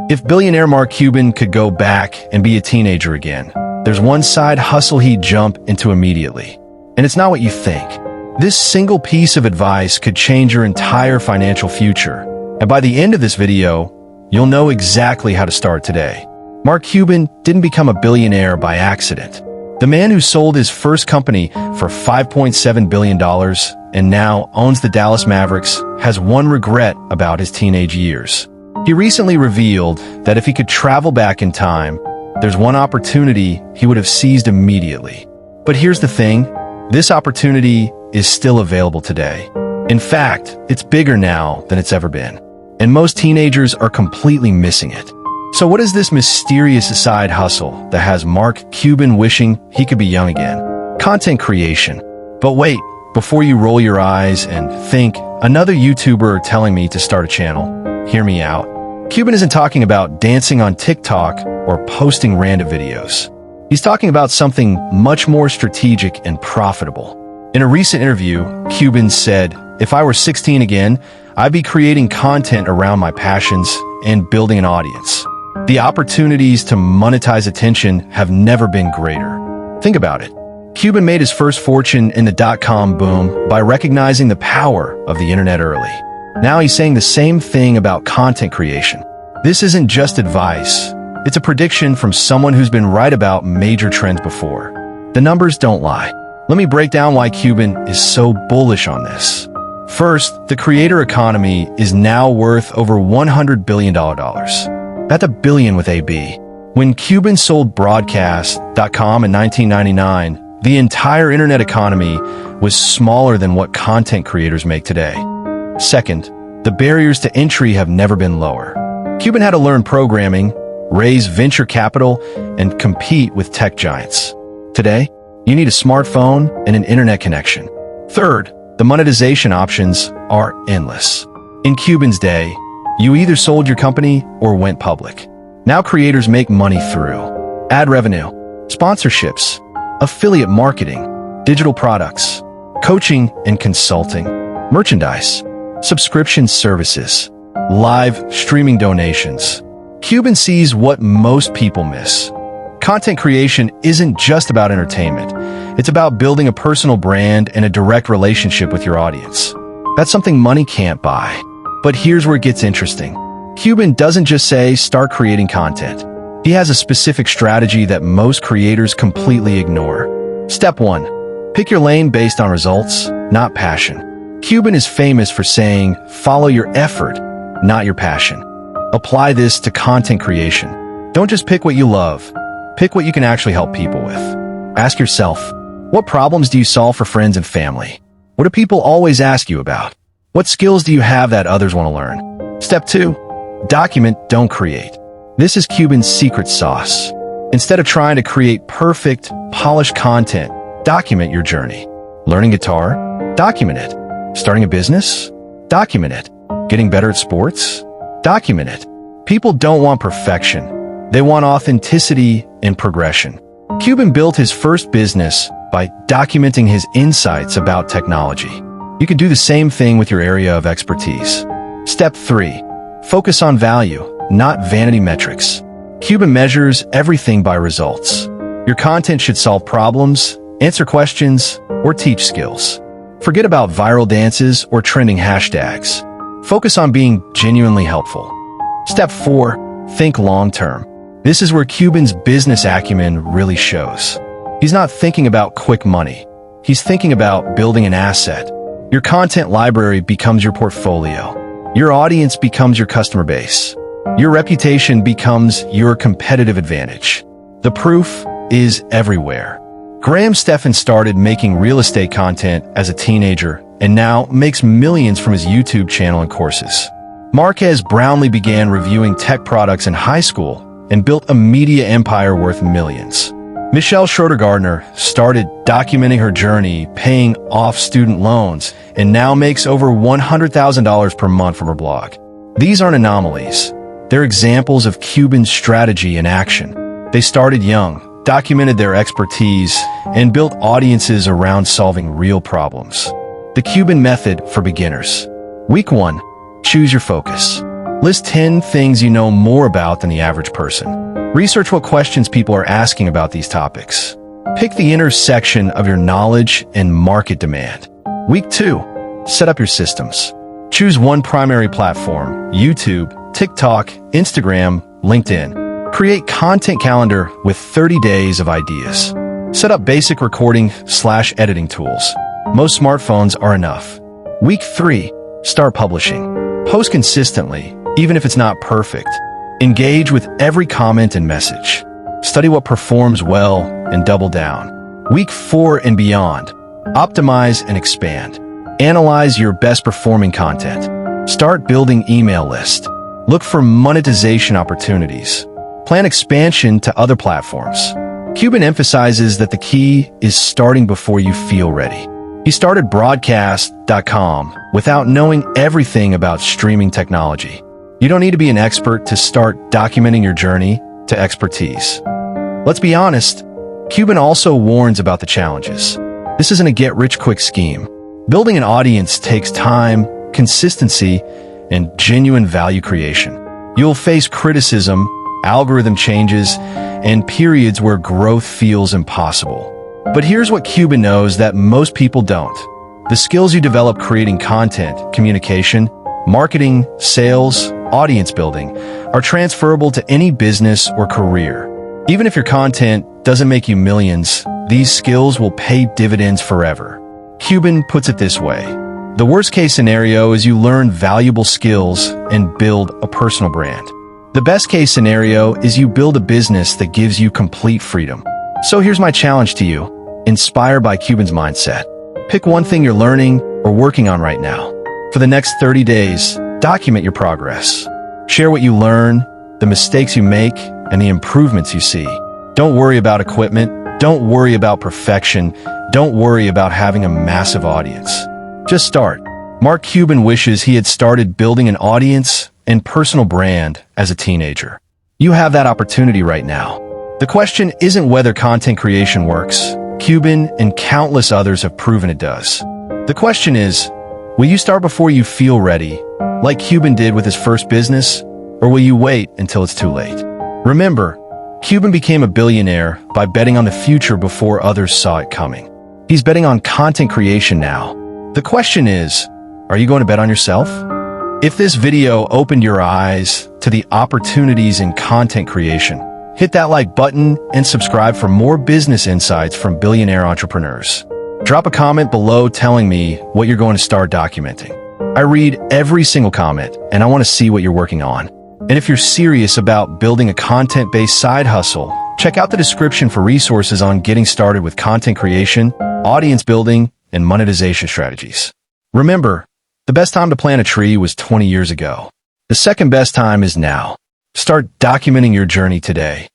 If billionaire Mark Cuban could go back and be a teenager again, there's one side hustle he'd jump into immediately. And it's not what you think. This single piece of advice could change your entire financial future. And by the end of this video, you'll know exactly how to start today. Mark Cuban didn't become a billionaire by accident. The man who sold his first company for $5.7 billion and now owns the Dallas Mavericks has one regret about his teenage years. He recently revealed that if he could travel back in time, there's one opportunity he would have seized immediately. But here's the thing, this opportunity is still available today. In fact, it's bigger now than it's ever been. And most teenagers are completely missing it. So what is this mysterious side hustle that has Mark Cuban wishing he could be young again? Content creation. But wait, before you roll your eyes and think, another YouTuber telling me to start a channel, hear me out. Cuban isn't talking about dancing on TikTok or posting random videos. He's talking about something much more strategic and profitable. In a recent interview, Cuban said, "If I were 16 again, I'd be creating content around my passions and building an audience." The opportunities to monetize attention have never been greater. Think about it. Cuban made his first fortune in the dot-com boom by recognizing the power of the internet early. Now he's saying the same thing about content creation. This isn't just advice. It's a prediction from someone who's been right about major trends before. The numbers don't lie. Let me break down why Cuban is so bullish on this. First, the creator economy is now worth over $100 billion. That's a billion with a B. When Cuban sold broadcast.com in 1999, the entire internet economy was smaller than what content creators make today. Second, the barriers to entry have never been lower. Cuban had to learn programming, raise venture capital, and compete with tech giants. Today, you need a smartphone and an internet connection. Third, the monetization options are endless. In Cuban's day, you either sold your company or went public. Now creators make money through ad revenue, sponsorships, affiliate marketing, digital products, coaching and consulting, merchandise, subscription services, live streaming donations. Cuban sees what most people miss. Content creation isn't just about entertainment. It's about building a personal brand and a direct relationship with your audience. That's something money can't buy. But here's where it gets interesting. Cuban doesn't just say, start creating content. He has a specific strategy that most creators completely ignore. Step 1. Pick your lane based on results, not passion. Cuban is famous for saying, follow your effort, not your passion. Apply this to content creation. Don't just pick what you love. Pick what you can actually help people with. Ask yourself, what problems do you solve for friends and family? What do people always ask you about? What skills do you have that others want to learn? Step 2. Document, don't create. This is Cuban's secret sauce. Instead of trying to create perfect, polished content, document your journey. Learning guitar? Document it. Starting a business? Document it. Getting better at sports? Document it. People don't want perfection. They want authenticity and progression. Cuban built his first business by documenting his insights about technology. You can do the same thing with your area of expertise. Step 3. Focus on value, not vanity metrics. Cuban measures everything by results. Your content should solve problems, answer questions, or teach skills. Forget about viral dances or trending hashtags. Focus on being genuinely helpful. Step 4. Think long-term. This is where Cuban's business acumen really shows. He's not thinking about quick money. He's thinking about building an asset. Your content library becomes your portfolio. Your audience becomes your customer base. Your reputation becomes your competitive advantage. The proof is everywhere. Graham Stephan started making real estate content as a teenager and now makes millions from his YouTube channel and courses. Marques Brownlee began reviewing tech products in high school and built a media empire worth millions. Michelle Schroeder-Gardner started documenting her journey, paying off student loans, and now makes over $100,000 per month from her blog. These aren't anomalies. They're examples of Cuban's strategy in action. They started young, documented their expertise, and built audiences around solving real problems. The Cuban method for beginners. Week 1. Choose your focus. List 10 things you know more about than the average person. Research what questions people are asking about these topics. Pick the intersection of your knowledge and market demand. Week 2. Set up your systems. Choose one primary platform: YouTube, TikTok, Instagram, LinkedIn. Create content calendar with 30 days of ideas. Set up basic recording/editing tools. Most smartphones are enough. Week 3. Start publishing. Post consistently, even if it's not perfect. Engage with every comment and message. Study what performs well and double down. Week 4 and beyond. Optimize and expand. Analyze your best performing content. Start building email list. Look for monetization opportunities. Plan expansion to other platforms. Cuban emphasizes that the key is starting before you feel ready. He started broadcast.com without knowing everything about streaming technology. You don't need to be an expert to start documenting your journey to expertise. Let's be honest, Cuban also warns about the challenges. This isn't a get-rich-quick scheme. Building an audience takes time, consistency, and genuine value creation. You'll face criticism, algorithm changes, and periods where growth feels impossible. But here's what Cuban knows that most people don't. The skills you develop creating content, communication, marketing, sales, audience building are transferable to any business or career. Even if your content doesn't make you millions, these skills will pay dividends forever. Cuban puts it this way: the worst-case scenario is you learn valuable skills and build a personal brand. The best-case scenario is you build a business that gives you complete freedom. So here's my challenge to you, inspired by Cuban's mindset. Pick one thing you're learning or working on right now. For the next 30 days, document your progress. Share what you learn, the mistakes you make, and the improvements you see. Don't worry about equipment. Don't worry about perfection. Don't worry about having a massive audience. Just start. Mark Cuban wishes he had started building an audience and personal brand as a teenager. You have that opportunity right now. The question isn't whether content creation works. Cuban and countless others have proven it does. The question is, will you start before you feel ready, like Cuban did with his first business, or will you wait until it's too late? Remember, Cuban became a billionaire by betting on the future before others saw it coming. He's betting on content creation now. The question is, are you going to bet on yourself? If this video opened your eyes to the opportunities in content creation, hit that like button and subscribe for more business insights from billionaire entrepreneurs. Drop a comment below telling me what you're going to start documenting. I read every single comment, and I want to see what you're working on. And if you're serious about building a content-based side hustle, check out the description for resources on getting started with content creation, audience building, and monetization strategies. Remember, the best time to plant a tree was 20 years ago. The second best time is now. Start documenting your journey today.